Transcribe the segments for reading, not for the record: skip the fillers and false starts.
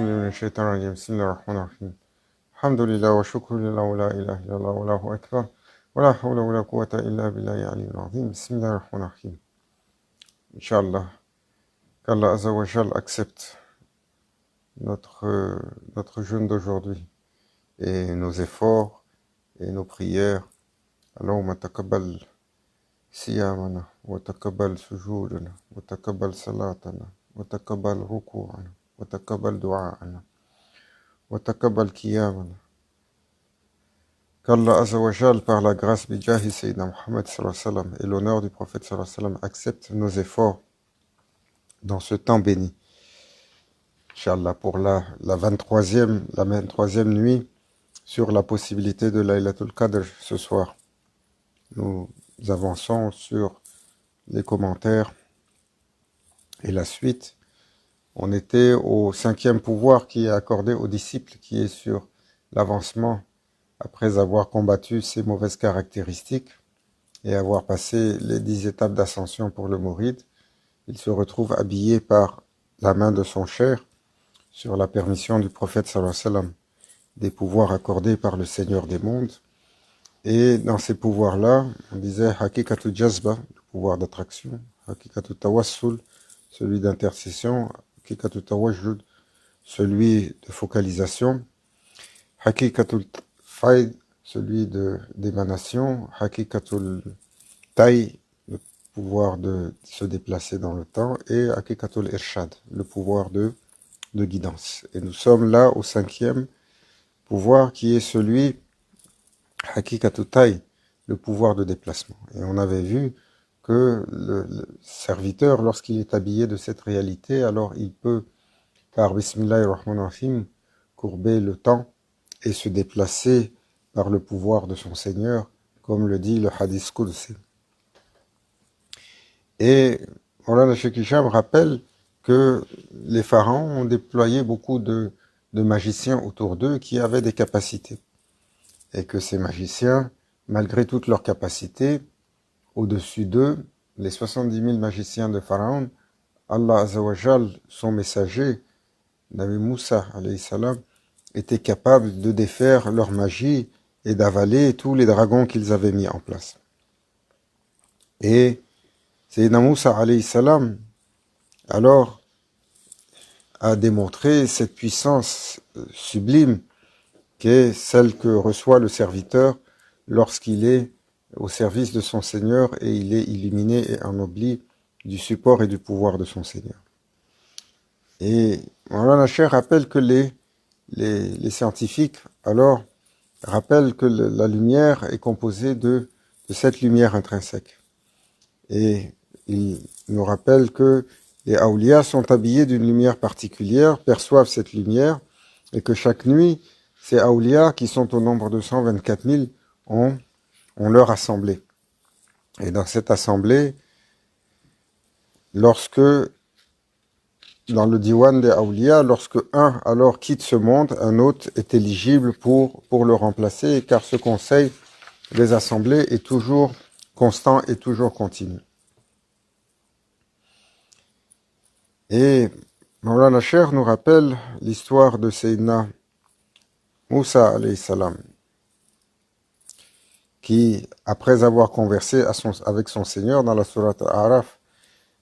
بالله من الشيطان الرجيم بسم الله الرحمن الرحيم الحمد لله والشكر لله ولا إله إلا الله والله أكبر ولا حول ولا قوة إلا بالله العلي العظيم بسم الله الرحمن الرحيم Inch'Allah, qu'Allah Azza wa Jal accepte notre jeûne d'aujourd'hui et nos efforts et nos prières. Allahumma taqabbal siyamana wa taqabbal sujudana wa taqabbal salatana wa taqabbal ruku'ana wa taqabbal du'a'ana wa taqabbal qiyamana. Qu'Allah Azza wa Jal, par la grâce bijahi Sayyidina Muhammad sallallahu alayhi wa sallam et l'honneur du prophète sallallahu alayhi wa sallam, accepte nos efforts dans ce temps béni. Inch'Allah, pour la 23e nuit sur la possibilité de Laylatul Qadr ce soir. Nous avançons sur les commentaires et la suite. On était au 5e pouvoir qui est accordé aux disciples, qui est sur l'avancement après avoir combattu ces mauvaises caractéristiques et avoir passé les 10 étapes d'ascension pour le mouride. Il se retrouve habillé par la main de son cher sur la permission du prophète sallallahu alayhi wa sallam, des pouvoirs accordés par le Seigneur des mondes. Et dans ces pouvoirs-là, on disait Hakikatu Jazba, le pouvoir d'attraction, Hakikatu Tawassul, celui d'intercession, Hakikatu Tawajjud, celui de focalisation, Hakikatul Faid, celui d'émanation, Hakikatul Taï, le pouvoir de se déplacer dans le temps, et Hakikatul Irshad, le pouvoir de guidance. Et nous sommes là au 5e pouvoir qui est celui Hakikatul Taï, le pouvoir de déplacement. Et on avait vu que le serviteur, lorsqu'il est habillé de cette réalité, alors il peut, par Bismillahirrahmanirrahim, courber le temps et se déplacer par le pouvoir de son Seigneur, comme le dit le Hadith Qudsi. Et Maulana Cheikh Hicham rappelle que les pharaons ont déployé beaucoup de magiciens autour d'eux qui avaient des capacités. Et que ces magiciens, malgré toutes leurs capacités, au-dessus d'eux, les 70 000 magiciens de Pharaon, Allah Azza wa Jal, son messager, Nabi Moussa alayhi salam, était capable de défaire leur magie et d'avaler tous les dragons qu'ils avaient mis en place. Et Sayyidina Moussa alayhi salam, alors, a démontré cette puissance sublime qu'est celle que reçoit le serviteur lorsqu'il est au service de son Seigneur et il est illuminé et ennobli du support et du pouvoir de son Seigneur. Et Maulana Cheikh rappelle que les scientifiques, alors, rappellent que la lumière est composée de cette lumière intrinsèque. Et il nous rappelle que les awliya sont habillés d'une lumière particulière, perçoivent cette lumière, et que chaque nuit, ces awliya, qui sont au nombre de 124 000, ont leur assemblée. Et dans cette assemblée, lorsque, dans le diwan des awliya, lorsque un alors quitte ce monde, un autre est éligible pour le remplacer, car ce conseil des assemblées est toujours constant et toujours continu. Et Maulana Cheikh nous rappelle l'histoire de Sayyidina Moussa alayhi salam, qui, après avoir conversé avec son Seigneur dans la sourate Al-A'raf,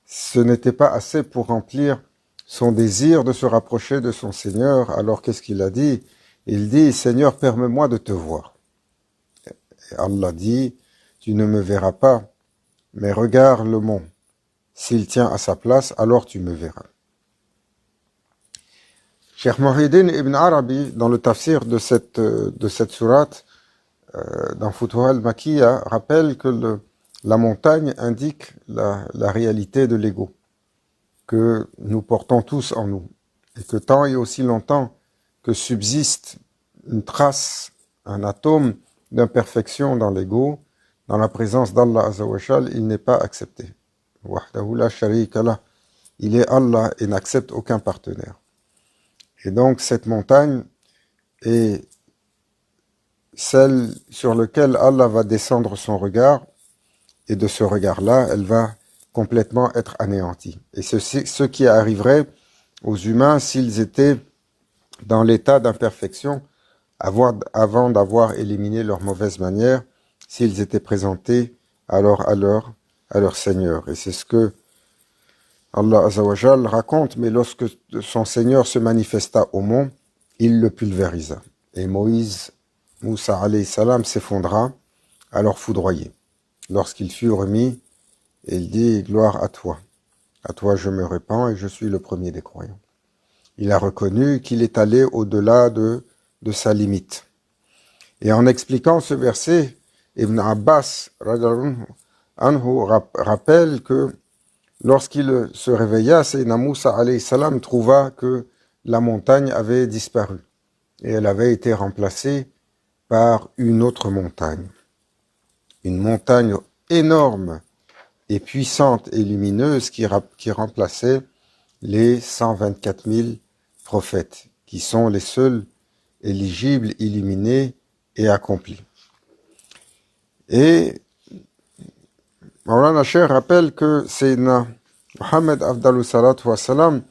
ce n'était pas assez pour remplir son désir de se rapprocher de son Seigneur. Alors qu'est-ce qu'il a dit? Il dit, Seigneur, permets-moi de te voir. Et Allah dit, tu ne me verras pas, mais regarde le mont. S'il tient à sa place, alors tu me verras. Cheikh Muhyiddin Ibn Arabi, dans le tafsir de cette sourate, dans Futuhat al-Makiyya, rappelle que la montagne indique la réalité de l'ego, que nous portons tous en nous, et que tant et aussi longtemps que subsiste une trace, un atome d'imperfection dans l'ego, dans la présence d'Allah Azza wa Jal, il n'est pas accepté. Wahdahu la sharika lah. Il est Allah et n'accepte aucun partenaire. Et donc cette montagne est celle sur laquelle Allah va descendre son regard, et de ce regard-là, elle va complètement être anéantie. Et ce qui arriverait aux humains s'ils étaient dans l'état d'imperfection avant d'avoir éliminé leurs mauvaises manières, s'ils étaient présentés alors à leur Seigneur. Et c'est ce que Allah Azawajal raconte, mais lorsque son Seigneur se manifesta au mont, il le pulvérisa. Et Moussa alayhi salam s'effondra, alors foudroyé. Lorsqu'il fut remis, il dit, gloire à toi je me répands et je suis le premier des croyants. Il a reconnu qu'il est allé au-delà de sa limite. Et en expliquant ce verset, Ibn Abbas anhu rappelle que lorsqu'il se réveilla, Sayyidina Moussa alayhi salam trouva que la montagne avait disparu et elle avait été remplacée par une autre montagne. Une montagne énorme et puissante et lumineuse qui remplaçait les 124 000 prophètes, qui sont les seuls éligibles, illuminés et accomplis. Et Maulana Cheikh rappelle que Sayyidina Mohammed Afdalou Salatu Wassalam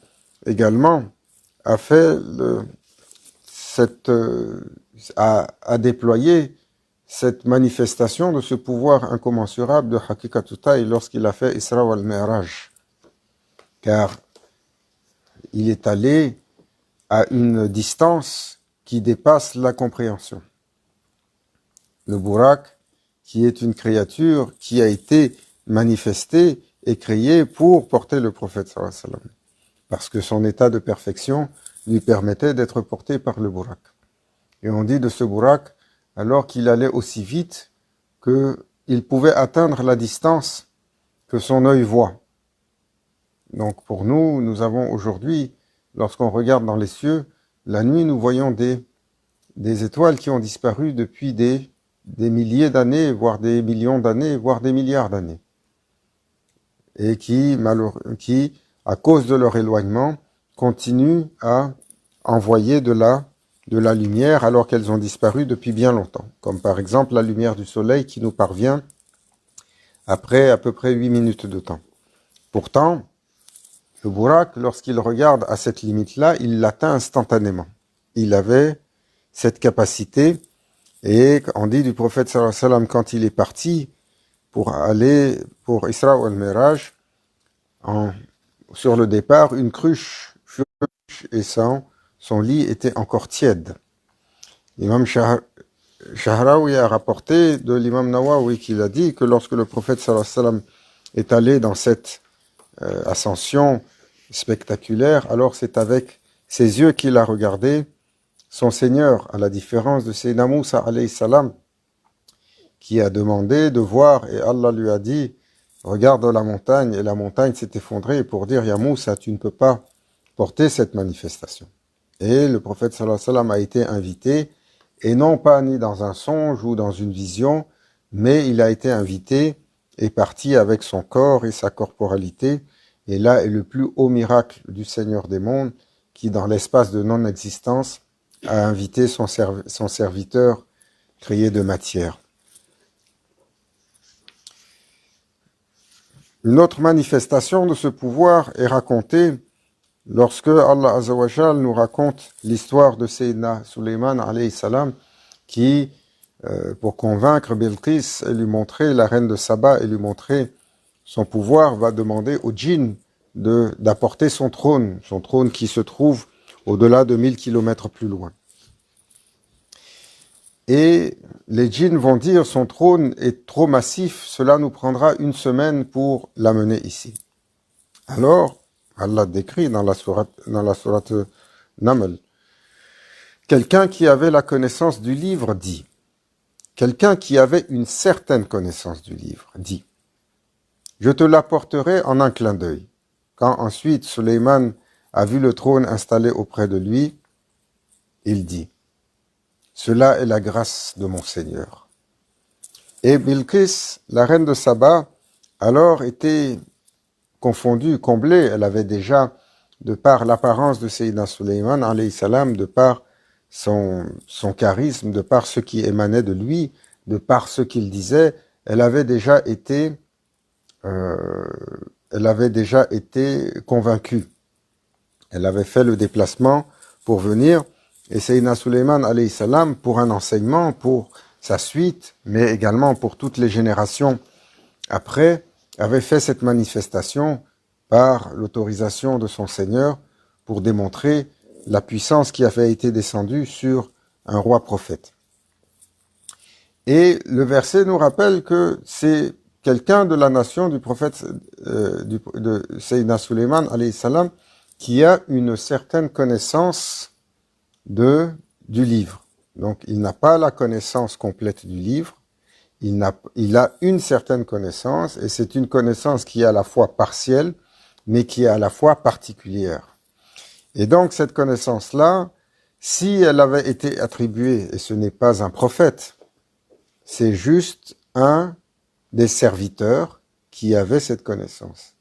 également a fait a déployé cette manifestation de ce pouvoir incommensurable de Hakikatutaï lorsqu'il a fait Isra wal Mi'raj. Car il est allé à une distance qui dépasse la compréhension. Le Bourak, qui est une créature qui a été manifestée et créée pour porter le prophète sallallahu alayhi wa sallam, parce que son état de perfection lui permettait d'être porté par le Bourak. Et on dit de ce Bourak, alors qu'il allait aussi vite qu'il pouvait atteindre la distance que son œil voit. Donc pour nous, nous avons aujourd'hui, lorsqu'on regarde dans les cieux, la nuit, nous voyons des étoiles qui ont disparu depuis des milliers d'années, voire des millions d'années, voire des milliards d'années. Et qui, à cause de leur éloignement, continuent à envoyer de la lumière alors qu'elles ont disparu depuis bien longtemps. Comme par exemple la lumière du soleil qui nous parvient après à peu près 8 minutes de temps. Pourtant, le Bourak, lorsqu'il regarde à cette limite-là, il l'atteint instantanément. Il avait cette capacité, et on dit du prophète sallallahu alayhi wa sallam, quand il est parti pour aller pour Isra wal Miraj, sur le départ, une cruche fut et son lit était encore tiède. L'imam Shahraoui a rapporté de l'imam Nawawi qu'il a dit que lorsque le prophète sallallahu alayhi wa sallam est allé dans cette ascension spectaculaire, alors c'est avec ses yeux qu'il a regardé son Seigneur, à la différence de Sayyidina Moussa alayhi salam, qui a demandé de voir, et Allah lui a dit, regarde la montagne, et la montagne s'est effondrée pour dire, Ya Moussa, tu ne peux pas porter cette manifestation. Et le prophète sallallahu alayhi wa sallam a été invité, et non pas ni dans un songe ou dans une vision, mais il a été invité et parti avec son corps et sa corporalité. Et là est le plus haut miracle du Seigneur des mondes, qui dans l'espace de non-existence a invité son serviteur créé de matière. Une autre manifestation de ce pouvoir est racontée lorsque Allah Azawajal nous raconte l'histoire de Sayyidina Sulayman alayhi salam qui, pour convaincre Bilqis et lui montrer, la reine de Saba, et lui montrer son pouvoir, va demander aux djinns d'apporter son trône qui se trouve au-delà de 1000 kilomètres plus loin. Et les djinns vont dire, son trône est trop massif, cela nous prendra 1 semaine pour l'amener ici. Alors, Allah décrit dans la sourate Naml, quelqu'un qui avait la connaissance du livre dit, quelqu'un qui avait une certaine connaissance du livre dit, je te l'apporterai en un clin d'œil. Quand ensuite Sulayman a vu le trône installé auprès de lui, il dit, cela est la grâce de mon Seigneur. Et Bilqis, la reine de Saba, alors était confondue, comblée. Elle avait déjà, de par l'apparence de Sayyidina Sulayman, alayhi salam, de par son charisme, de par ce qui émanait de lui, de par ce qu'il disait, elle avait déjà été convaincue. Elle avait fait le déplacement pour venir, Et Sayyidina Sulayman alayhi salam, pour un enseignement, pour sa suite, mais également pour toutes les générations après, avait fait cette manifestation par l'autorisation de son Seigneur pour démontrer la puissance qui avait été descendue sur un roi prophète. Et le verset nous rappelle que c'est quelqu'un de la nation du prophète de Sayyidina Sulayman alayhi salam qui a une certaine connaissance du livre. Donc il n'a pas la connaissance complète du livre, il a une certaine connaissance, et c'est une connaissance qui est à la fois partielle, mais qui est à la fois particulière. Et donc cette connaissance-là, si elle avait été attribuée, et ce n'est pas un prophète, c'est juste un des serviteurs qui avait cette connaissance.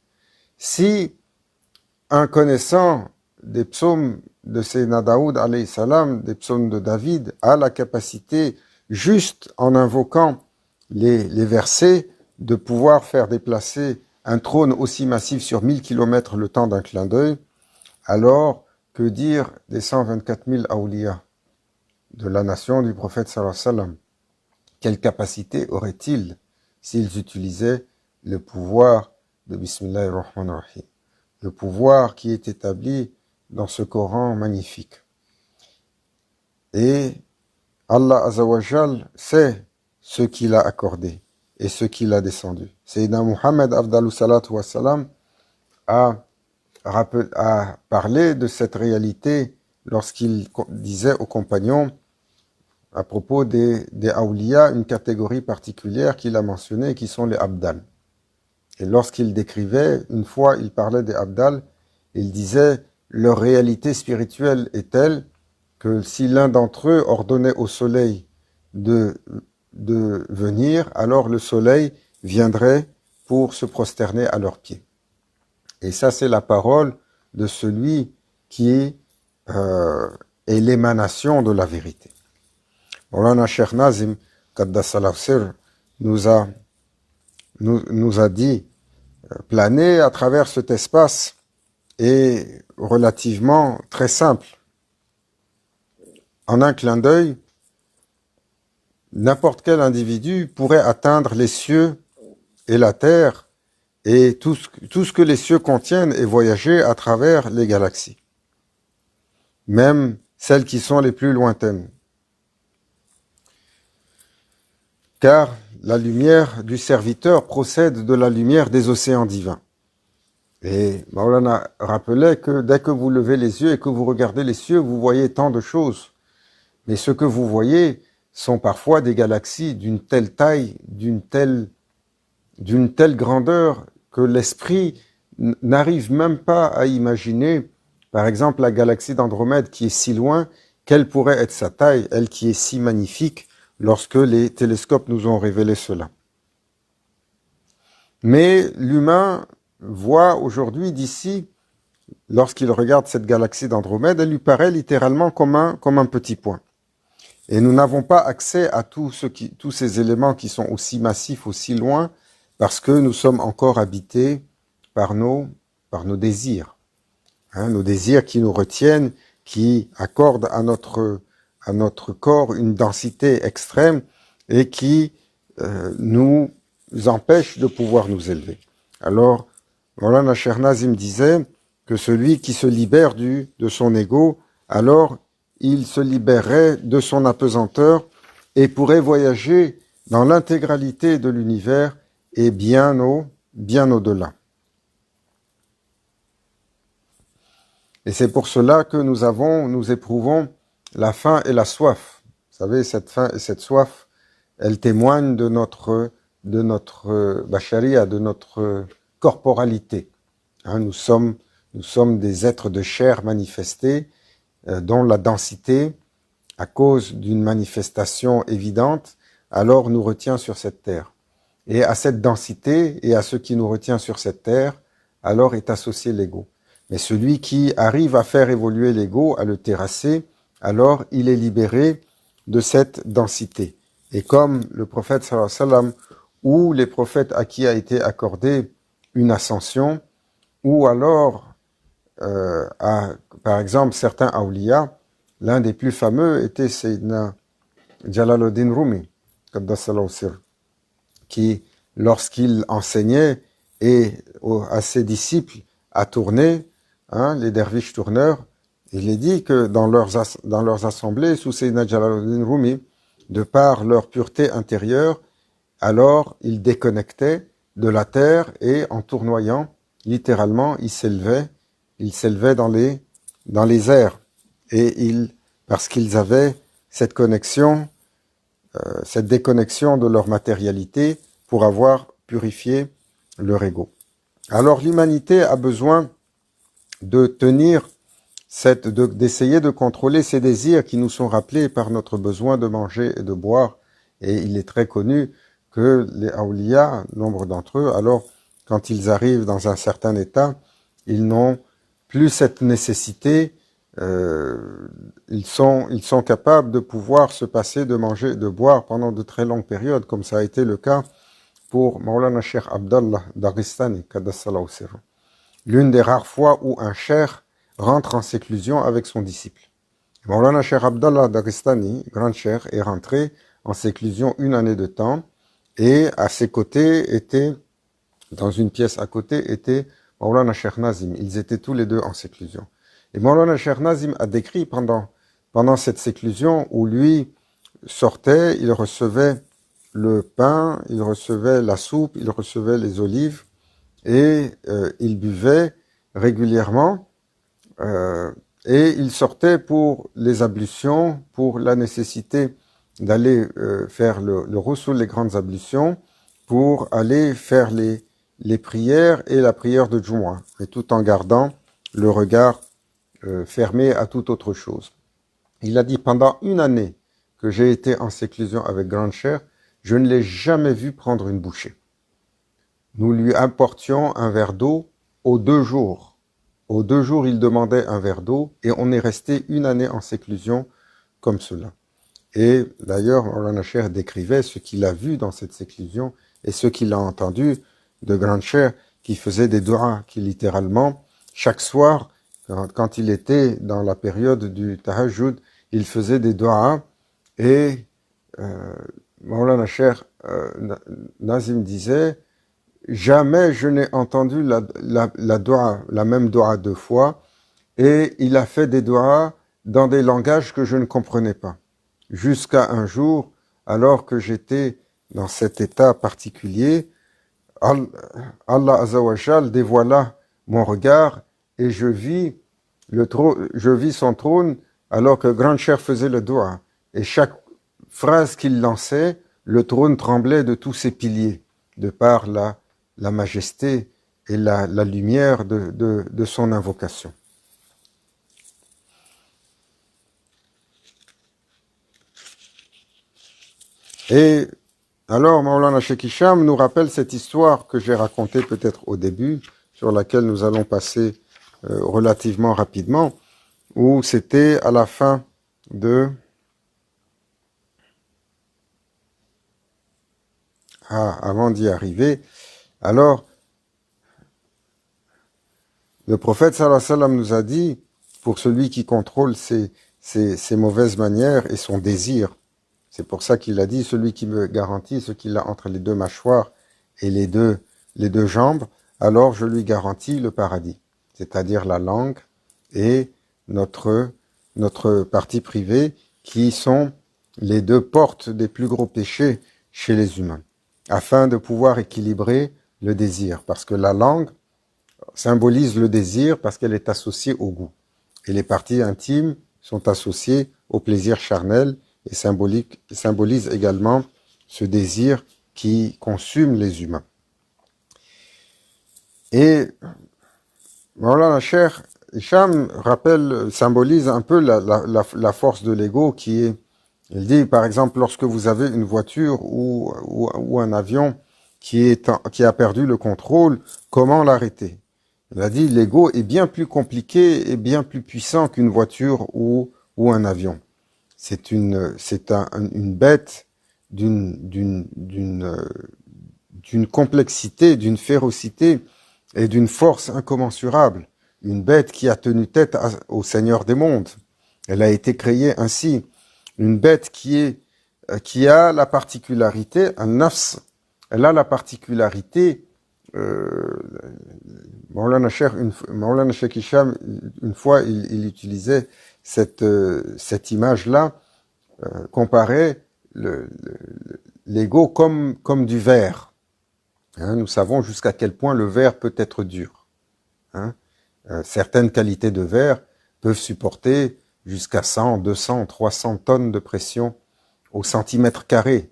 Si un connaissant des psaumes de Sayyidina Daoud alayhi salam, des psaumes de David, a la capacité, juste en invoquant les versets, de pouvoir faire déplacer un trône aussi massif sur 1000 kilomètres le temps d'un clin d'œil, alors que dire des 124 000 awliya de la nation du prophète sallallahu alayhi wa sallam? Quelle capacité auraient-ils s'ils utilisaient le pouvoir de Bismillahir Rahmanir Rahim, le pouvoir qui est établi dans ce Coran magnifique? Et Allah Azawajal sait ce qu'il a accordé et ce qu'il a descendu. Sayyidina Muhammad Afdalus Salatu Wassalam a parlé de cette réalité lorsqu'il disait aux compagnons à propos des awliya, une catégorie particulière qu'il a mentionnée, qui sont les abdal. Et lorsqu'il décrivait, une fois il parlait des abdal, il disait leur réalité spirituelle est telle que si l'un d'entre eux ordonnait au soleil de venir, alors le soleil viendrait pour se prosterner à leurs pieds. Et ça, c'est la parole de celui qui est l'émanation de la vérité. Maulana Cheikh Nazim, Qaddasallahu sirr, nous a dit, planer à travers cet espace est relativement très simple. En un clin d'œil, n'importe quel individu pourrait atteindre les cieux et la terre et tout ce que les cieux contiennent et voyager à travers les galaxies, même celles qui sont les plus lointaines. Car la lumière du serviteur procède de la lumière des océans divins. Et Maulana rappelait que dès que vous levez les yeux et que vous regardez les cieux, vous voyez tant de choses. Mais ce que vous voyez sont parfois des galaxies d'une telle taille, d'une telle grandeur, que l'esprit n'arrive même pas à imaginer, par exemple, la galaxie d'Andromède qui est si loin, quelle pourrait être sa taille, elle qui est si magnifique, lorsque les télescopes nous ont révélé cela. Mais l'humain voit aujourd'hui d'ici, lorsqu'il regarde cette galaxie d'Andromède, elle lui paraît littéralement comme un petit point. Et nous n'avons pas accès à tous ces éléments qui sont aussi massifs, aussi loin, parce que nous sommes encore habités par nos désirs. Nos désirs qui nous retiennent, qui accordent à notre corps une densité extrême et qui nous empêchent de pouvoir nous élever. Alors, Maulana Cheikh Nazim disait que celui qui se libère de son ego, alors il se libérerait de son apesanteur et pourrait voyager dans l'intégralité de l'univers et bien au-delà. Et c'est pour cela que nous éprouvons la faim et la soif. Vous savez, cette faim et cette soif, elles témoignent de notre basharia, de notre corporalité. Nous sommes des êtres de chair manifestés, dont la densité, à cause d'une manifestation évidente, alors nous retient sur cette terre. Et à cette densité et à ce qui nous retient sur cette terre, alors est associé l'ego. Mais celui qui arrive à faire évoluer l'ego, à le terrasser, alors il est libéré de cette densité. Et comme le prophète sallallahu alayhi wa sallam, ou les prophètes à qui a été accordée une ascension, ou alors par exemple certains awliya, l'un des plus fameux était Sayyidina Jalaluddin Rumi, Qaddasallahu sirr, qui, lorsqu'il enseignait et à ses disciples à tourner, les derviches tourneurs, il est dit que dans leurs assemblées, sous Sayyidina Jalaluddin Rumi, de par leur pureté intérieure, alors ils déconnectaient de la terre et en tournoyant, littéralement, ils s'élevaient dans les airs. Et parce qu'ils avaient cette connexion, cette déconnexion de leur matérialité pour avoir purifié leur ego. Alors l'humanité a besoin de tenir d'essayer de contrôler ces désirs qui nous sont rappelés par notre besoin de manger et de boire. Et il est très connu que les awliya, nombre d'entre eux, alors quand ils arrivent dans un certain état, ils n'ont plus cette nécessité, ils sont capables de pouvoir se passer de manger et de boire pendant de très longues périodes, comme ça a été le cas pour Maulana Cheikh Abdallah Dagestani, Qaddasallahu sirr. L'une des rares fois où un cheikh rentre en séclusion avec son disciple. Maulana Cheikh Abdallah Dagestani, grand cheikh, est rentré en séclusion 1 année de temps, et à ses côtés dans une pièce à côté, était Maulana Cheikh Nazim. Ils étaient tous les deux en séclusion. Et Maulana Cheikh Nazim a décrit pendant cette séclusion où lui sortait, il recevait le pain, il recevait la soupe, il recevait les olives, et il buvait régulièrement, et il sortait pour les ablutions, pour la nécessité d'aller faire le roussoul, les grandes ablutions, pour aller faire les prières et la prière de Jumu'ah, et tout en gardant le regard fermé à toute autre chose. Il a dit, pendant 1 année que j'ai été en séclusion avec Grand Cheikh, je ne l'ai jamais vu prendre une bouchée. Nous lui apportions un verre d'eau aux 2 jours. Aux 2 jours, il demandait un verre d'eau, et on est resté 1 année en séclusion comme cela. Et d'ailleurs, Maulana Cheikh décrivait ce qu'il a vu dans cette séclusion et ce qu'il a entendu de Grand Cheikh qui faisait des du'as, qui littéralement, chaque soir, quand il était dans la période du tahajjud, il faisait des du'as, et Maulana Cheikh Nazim disait, jamais je n'ai entendu la même du'a 2 fois, et il a fait des du'as dans des langages que je ne comprenais pas. Jusqu'à un jour, alors que j'étais dans cet état particulier, Allah Azzawajal dévoila mon regard, et je vis son trône alors que Grand Cheikh faisait le du'a. Et chaque phrase qu'il lançait, le trône tremblait de tous ses piliers, de par la majesté et la lumière de son invocation. Et alors, Maulana Cheikh Hicham nous rappelle cette histoire que j'ai racontée peut-être au début, sur laquelle nous allons passer relativement rapidement, où c'était à la fin avant d'y arriver, alors, le prophète sallallahu alayhi wa sallam nous a dit, pour celui qui contrôle ses mauvaises manières et son désir, c'est pour ça qu'il a dit, celui qui me garantit ce qu'il a entre les 2 mâchoires et les deux jambes, alors je lui garantis le paradis, c'est-à-dire la langue et notre partie privée, qui sont les 2 portes des plus gros péchés chez les humains, afin de pouvoir équilibrer le désir, parce que la langue symbolise le désir parce qu'elle est associée au goût, et les parties intimes sont associées au plaisir charnel, et symbolise également ce désir qui consume les humains. Et Maulana Cheikh Hicham symbolise un peu la force de l'ego qui est, il dit par exemple, lorsque vous avez une voiture ou un avion qui a perdu le contrôle, comment l'arrêter? Il a dit, l'ego est bien plus compliqué et bien plus puissant qu'une voiture ou un avion. C'est une bête d'une complexité, d'une férocité et d'une force incommensurable. Une bête qui a tenu tête au Seigneur des mondes. Elle a été créée ainsi. Une bête qui a la particularité, un nafs, elle a la particularité, euh, Maulana Cheikh Hicham, une fois, il utilisait cette image-là, comparait l'ego comme du verre. Hein, nous savons jusqu'à quel point le verre peut être dur. Hein. Certaines qualités de verre peuvent supporter jusqu'à 100, 200, 300 tonnes de pression au centimètre carré,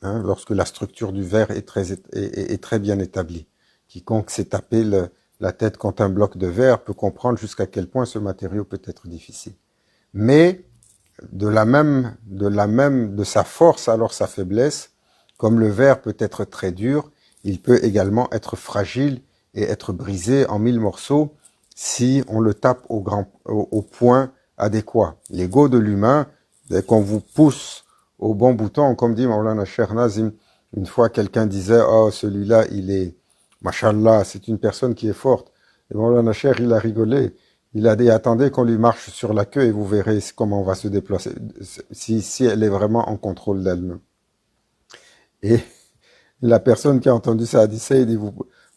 hein, lorsque la structure du verre est très bien établie. Quiconque s'est tapé la tête contre un bloc de verre peut comprendre jusqu'à quel point ce matériau peut être difficile. Mais de sa force alors sa faiblesse, comme le verre peut être très dur, il peut également être fragile et être brisé en 1000 morceaux si on le tape au point adéquat. L'ego de l'humain, dès qu'on vous pousse au bon bouton, comme dit Maulana Cheikh Nazim, une fois quelqu'un disait « Oh, celui-là, il est, mashallah, c'est une personne qui est forte ». Et Maulana Cheikh, il a rigolé. Il a dit, attendez qu'on lui marche sur la queue et vous verrez comment on va se déplacer, si elle est vraiment en contrôle d'elle-même. Et la personne qui a entendu ça a dit, Saïd,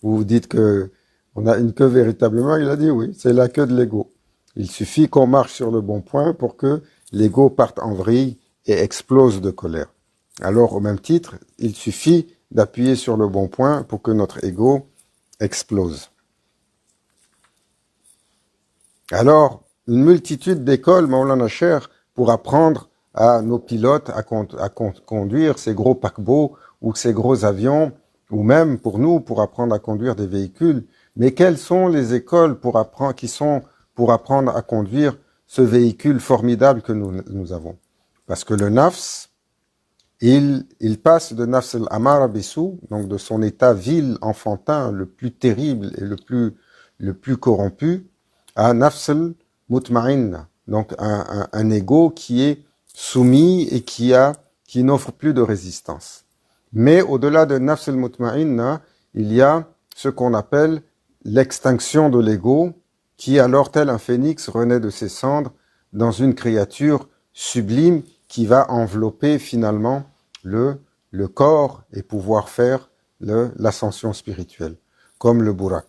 vous dites que on a une queue véritablement. Il a dit, oui, c'est la queue de l'ego. Il suffit qu'on marche sur le bon point pour que l'ego parte en vrille et explose de colère. Alors, au même titre, il suffit d'appuyer sur le bon point pour que notre ego explose. Alors, une multitude d'écoles, Maulana Cheikh, pour apprendre à nos pilotes à conduire ces gros paquebots ou ces gros avions, ou même pour nous, pour apprendre à conduire des véhicules. Mais quelles sont les écoles pour apprendre à conduire ce véhicule formidable que nous avons? Parce que le nafs, il passe de nafs al-amara bisou, donc de son état vil, enfantin, le plus terrible et le plus corrompu, à nafs al-mutma'inna, donc un ego qui est soumis et qui n'offre plus de résistance. Mais au-delà de nafs al-mutma'inna, il y a ce qu'on appelle l'extinction de l'ego, qui alors, tel un phénix, renaît de ses cendres dans une créature sublime qui va envelopper finalement le corps et pouvoir faire l'ascension spirituelle, comme le Bourak.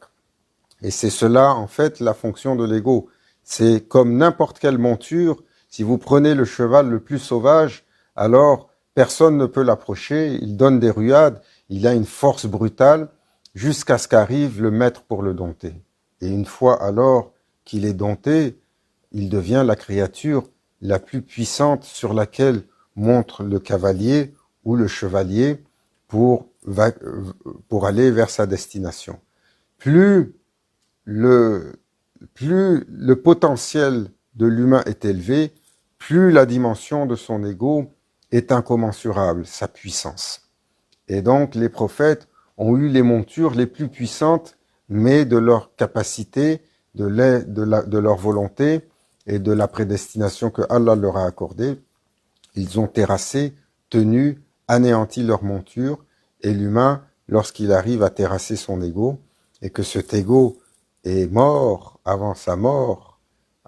Et c'est cela, en fait, la fonction de l'ego. C'est comme n'importe quelle monture, si vous prenez le cheval le plus sauvage, alors personne ne peut l'approcher, il donne des ruades, il a une force brutale, jusqu'à ce qu'arrive le maître pour le dompter. Et une fois alors qu'il est dompté, il devient la créature la plus puissante sur laquelle monte le cavalier ou le chevalier pour aller vers sa destination. Plus le potentiel de l'humain est élevé, plus la dimension de son ego est incommensurable, sa puissance. Et donc les prophètes ont eu les montures les plus puissantes, mais de leur capacité, de leur volonté et de la prédestination que Allah leur a accordée, ils ont terrassé, tenu, anéanti leur monture, et l'humain, lorsqu'il arrive à terrasser son ego, et que cet ego est mort avant sa mort,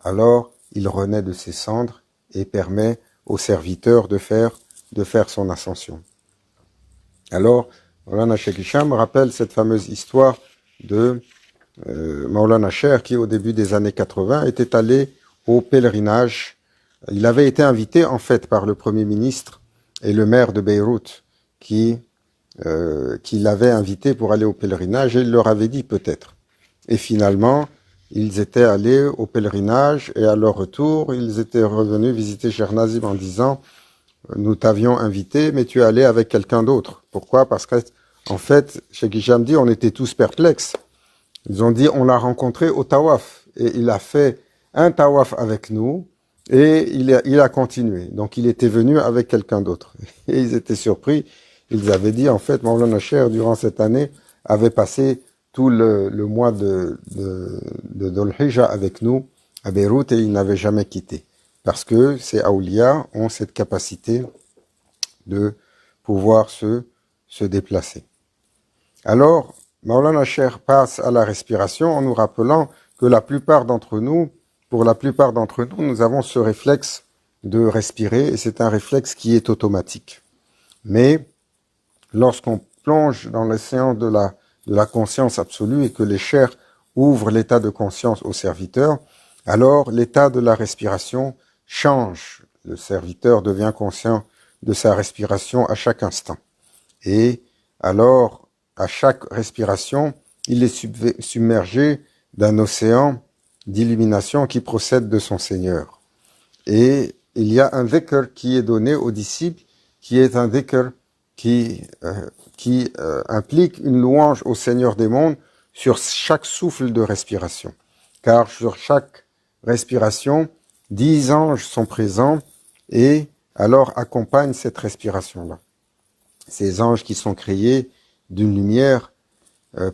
alors il renaît de ses cendres et permet au serviteur de faire son ascension. Alors, Maulana Cheikh Hicham rappelle cette fameuse histoire de Maulana Cheikh qui, au début des années 80, était allé au pèlerinage. Il avait été invité, en fait, par le Premier ministre et le maire de Beyrouth qui l'avaient invité pour aller au pèlerinage et il leur avait dit peut-être. Et finalement, ils étaient allés au pèlerinage et à leur retour, ils étaient revenus visiter Cheikh Nazim en disant « Nous t'avions invité, mais tu es allé avec quelqu'un d'autre. » Pourquoi? Parce qu'en fait, Cheikh Hicham dit, on était tous perplexes. Ils ont dit, on l'a rencontré au tawaf et il a fait un tawaf avec nous et il a continué. Donc il était venu avec quelqu'un d'autre. Et ils étaient surpris. Ils avaient dit, en fait, Maulana Cheikh, durant cette année, avait passé tout le mois de Dhul Hijjah avec nous à Beyrouth et il n'avait jamais quitté. Parce que ces awliya ont cette capacité de pouvoir se déplacer. Alors, Maulana Cheikh passe à la respiration en nous rappelant que la plupart d'entre nous pour la plupart d'entre nous, nous avons ce réflexe de respirer et c'est un réflexe qui est automatique. Mais lorsqu'on plonge dans l'océan de la conscience absolue et que les chairs ouvrent l'état de conscience au serviteur, alors l'état de la respiration change. Le serviteur devient conscient de sa respiration à chaque instant. Et alors, à chaque respiration, il est submergé d'un océan d'illumination qui procède de son Seigneur. Et il y a un dhikr qui est donné aux disciples, qui est un dhikr qui implique une louange au Seigneur des mondes sur chaque souffle de respiration. Car sur chaque respiration, 10 anges sont présents et alors accompagnent cette respiration-là. Ces anges qui sont créés d'une lumière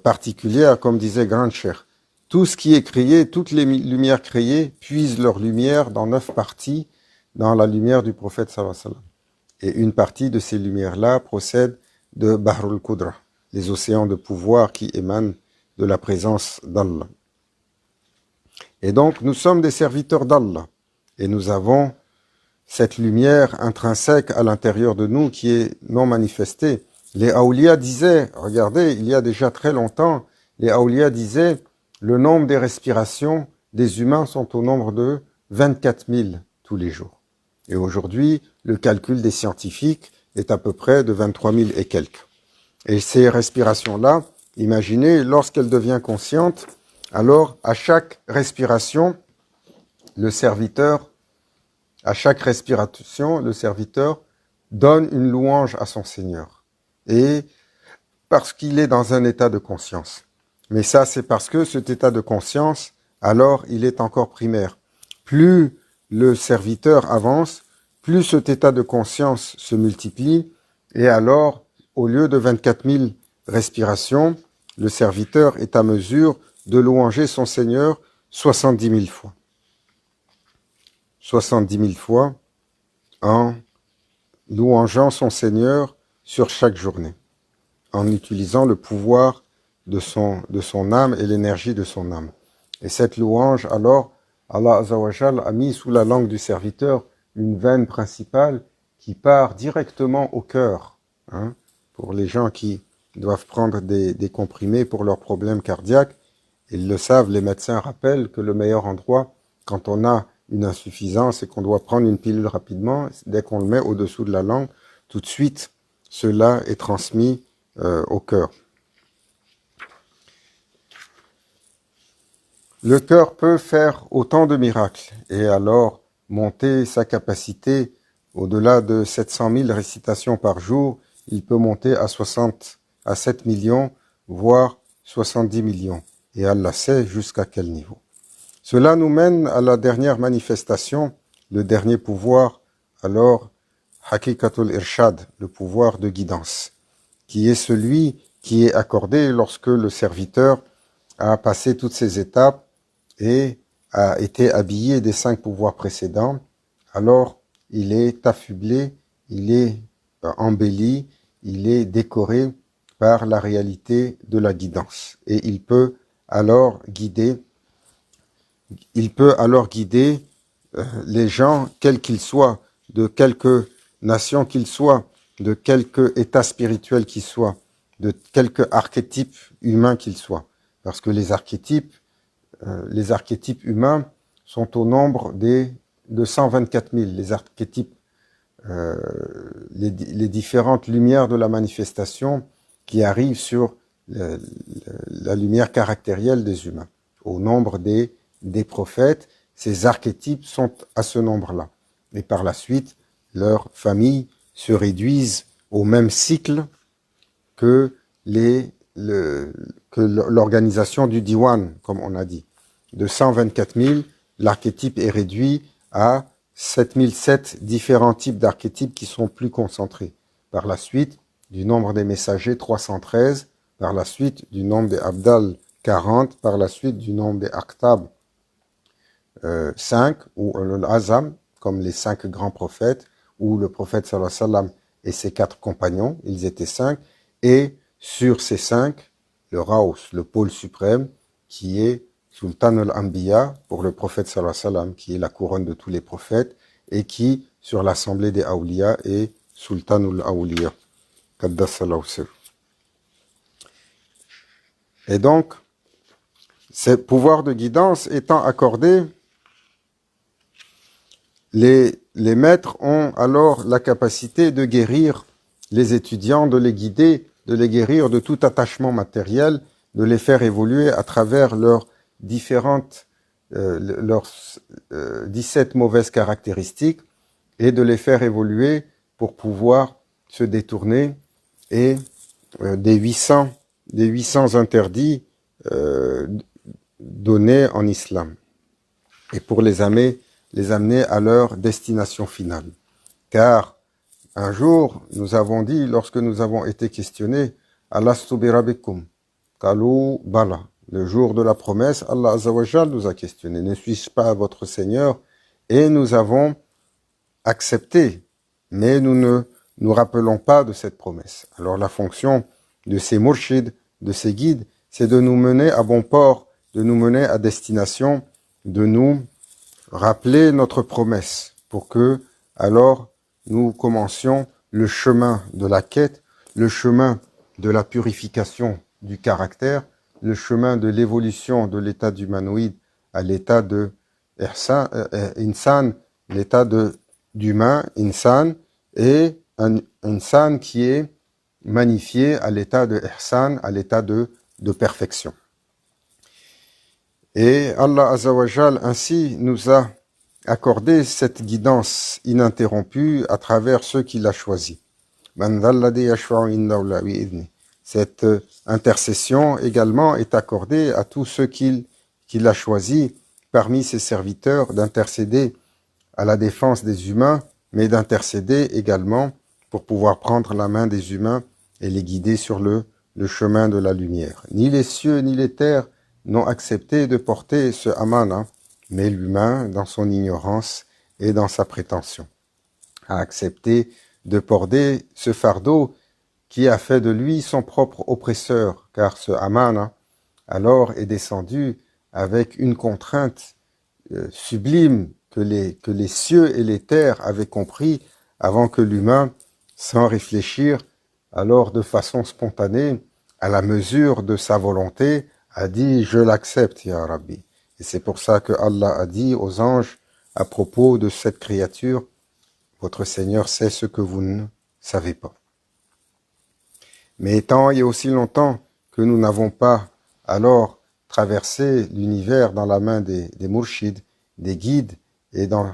particulière, comme disait Grandcher. Tout ce qui est créé, toutes les lumières créées, puisent leur lumière dans 9 parties dans la lumière du prophète sallallahu alayhi wa sallam. Et une partie de ces lumières-là procède de Bahrul Qudra, les océans de pouvoir qui émanent de la présence d'Allah. Et donc, nous sommes des serviteurs d'Allah. Et nous avons cette lumière intrinsèque à l'intérieur de nous qui est non manifestée. Les Aoulias disaient, regardez, il y a déjà très longtemps, les Aoulias disaient, le nombre des respirations des humains sont au nombre de 24 000 tous les jours. Et aujourd'hui, le calcul des scientifiques est à peu près de 23 000 et quelques. Et ces respirations-là, imaginez, lorsqu'elle devient consciente, alors à chaque respiration, le serviteur donne une louange à son Seigneur. Et parce qu'il est dans un état de conscience. Mais ça, c'est parce que cet état de conscience, alors, il est encore primaire. Plus le serviteur avance, plus cet état de conscience se multiplie, et alors, au lieu de 24 000 respirations, le serviteur est à mesure de louanger son Seigneur 70 000 fois. 70 000 fois en louangeant son Seigneur sur chaque journée, en utilisant le pouvoir de son âme et l'énergie de son âme. Et cette louange, alors, Allah Azza wa Jal a mis sous la langue du serviteur une veine principale qui part directement au cœur. Pour les gens qui doivent prendre des comprimés pour leurs problèmes cardiaques, ils le savent, les médecins rappellent que le meilleur endroit, quand on a une insuffisance et qu'on doit prendre une pilule rapidement, dès qu'on le met au-dessous de la langue, tout de suite, cela est transmis au cœur. Le cœur peut faire autant de miracles et alors monter sa capacité au-delà de 700 000 récitations par jour. Il peut monter à 7 millions, voire 70 millions. Et Allah sait jusqu'à quel niveau. Cela nous mène à la dernière manifestation, le dernier pouvoir, alors Hakikatul Irshad, le pouvoir de guidance, qui est celui qui est accordé lorsque le serviteur a passé toutes ces étapes et a été habillé des 5 pouvoirs précédents. Alors il est affublé, il est embelli, il est décoré par la réalité de la guidance. Et il peut alors guider les gens, quels qu'ils soient, de quelque nation qu'ils soient, de quelque état spirituel qu'ils soient, de quelque archétype humain qu'ils soient. Parce que les archétypes humains sont au nombre de 124 000. Les archétypes, les différentes lumières de la manifestation qui arrivent sur la lumière caractérielle des humains. Au nombre des prophètes, ces archétypes sont à ce nombre-là. Et par la suite, leurs familles se réduisent au même cycle que l'organisation du Diwan, comme on a dit. De 124 000, l'archétype est réduit à 7007 différents types d'archétypes qui sont plus concentrés. Par la suite, du nombre des messagers, 313. Par la suite, du nombre des Abdal, 40. Par la suite, du nombre des Akhtab, 5. Ou l'Azam, comme les 5 grands prophètes, ou le prophète sallallahu alayhi wa sallam et ses 4 compagnons, ils étaient 5. Et sur ces 5, le Raous, le pôle suprême, qui est Sultan al-Anbiya pour le prophète sallallahu alayhi wa sallam, qui est la couronne de tous les prophètes, et qui, sur l'assemblée des Awliya, est Sultanul Awliya. Qaddasallahu sirr. Et donc, ces pouvoirs de guidance étant accordés, les maîtres ont alors la capacité de guérir les étudiants, de les guider, de les guérir de tout attachement matériel, de les faire évoluer à travers leurs différentes, leurs 17 mauvaises caractéristiques, et de les faire évoluer pour pouvoir se détourner et des 800 interdits donnés en islam, et pour les amener à leur destination finale. Car un jour, nous avons dit, lorsque nous avons été questionnés, Alastu bi rabbikum? Qalu bala. Le jour de la promesse, Allah Azza wa Jal nous a questionnés. Ne suis-je pas votre Seigneur? Et nous avons accepté, mais nous ne nous rappelons pas de cette promesse. Alors la fonction de ces murshid, de ces guides, c'est de nous mener à bon port, de nous mener à destination, de nous rappeler notre promesse, pour que, alors, nous commencions le chemin de la quête, le chemin de la purification du caractère, le chemin de l'évolution de l'état d'humanoïde à l'état de insan, l'état d'humain, insan, et un insan qui est magnifié à l'état de ihsan, à l'état de perfection. Et Allah Azza wa Jal ainsi nous a accordé cette guidance ininterrompue à travers ceux qu'il a choisis. Cette intercession également est accordée à tous ceux qu'il a choisis parmi ses serviteurs, d'intercéder à la défense des humains, mais d'intercéder également pour pouvoir prendre la main des humains et les guider sur le chemin de la lumière. Ni les cieux ni les terres n'ont accepté de porter ce amana, mais l'humain, dans son ignorance et dans sa prétention, a accepté de porter ce fardeau qui a fait de lui son propre oppresseur, car ce amana, alors, est descendu avec une contrainte sublime que les cieux et les terres avaient compris avant que l'humain, sans réfléchir, alors de façon spontanée, à la mesure de sa volonté, a dit « Je l'accepte, ya Rabbi ». Et c'est pour ça que Allah a dit aux anges à propos de cette créature « Votre Seigneur sait ce que vous ne savez pas ». Mais tant et aussi longtemps que nous n'avons pas alors traversé l'univers dans la main des murshid, des guides, et dans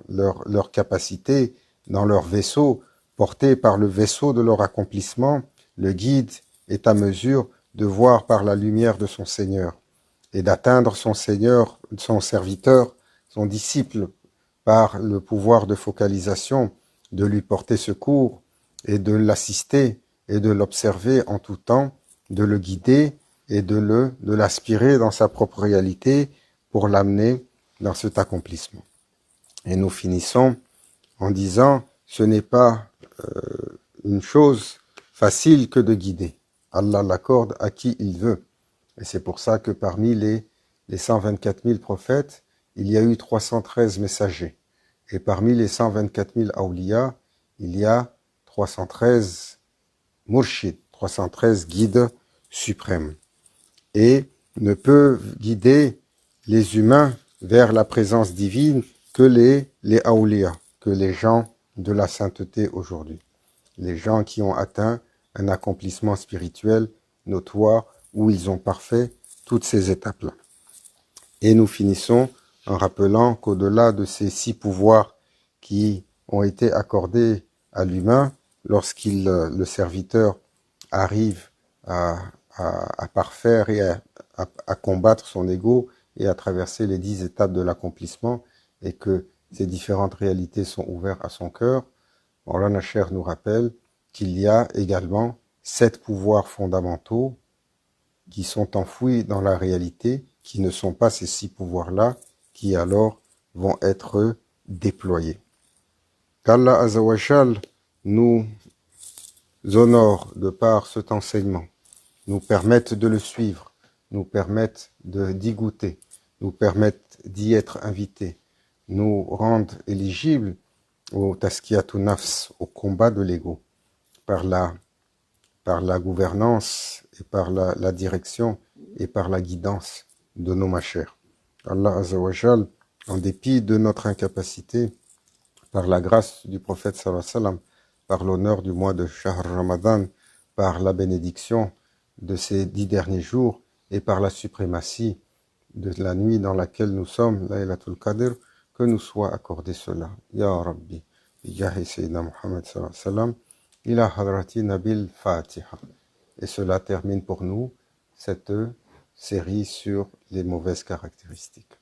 leur capacité, dans leur vaisseau, porté par le vaisseau de leur accomplissement, le guide est à mesure de voir par la lumière de son Seigneur et d'atteindre son Seigneur, son serviteur, son disciple, par le pouvoir de focalisation, de lui porter secours et de l'assister et de l'observer en tout temps, de le guider et de l'aspirer dans sa propre réalité pour l'amener dans cet accomplissement. Et nous finissons en disant, ce n'est pas une chose facile que de guider. Allah l'accorde à qui il veut. Et c'est pour ça que parmi les 124 000 prophètes, il y a eu 313 messagers. Et parmi les 124 000 awliya, il y a 313 murshid, 313 guides suprêmes. Et ne peut guider les humains vers la présence divine que les awliya, que les gens de la sainteté aujourd'hui. Les gens qui ont atteint un accomplissement spirituel notoire où ils ont parfait toutes ces étapes-là. Et nous finissons en rappelant qu'au-delà de ces 6 pouvoirs qui ont été accordés à l'humain, le serviteur arrive à parfaire et à combattre son ego et à traverser les 10 étapes de l'accomplissement, et que ces différentes réalités sont ouvertes à son cœur, Maulana Cheikh nous rappelle qu'il y a également 7 pouvoirs fondamentaux qui sont enfouis dans la réalité, qui ne sont pas ces 6 pouvoirs-là, qui alors vont être déployés. Qu'Allah Azza wa Jal nous honore de par cet enseignement, nous permette de le suivre, nous permettent d'y goûter, nous permettent d'y être invités, nous rendent éligibles au taskiyatun nafs, au combat de l'ego, par la gouvernance et par la direction et par la guidance de nos machères. Allah Azzawajal, en dépit de notre incapacité, par la grâce du prophète sallallahu alayhi wa sallam, par l'honneur du mois de Shahr Ramadan, par la bénédiction de ces 10 derniers jours et par la suprématie de la nuit dans laquelle nous sommes, Laylatul Qadr, que nous soit accordé cela. Ya Rabbi, Bijahi Sayyidina Muhammad sallallahu alayhi wa sallam, ila hadrati nabil Fatiha. Et cela termine pour nous cette série sur les mauvaises caractéristiques.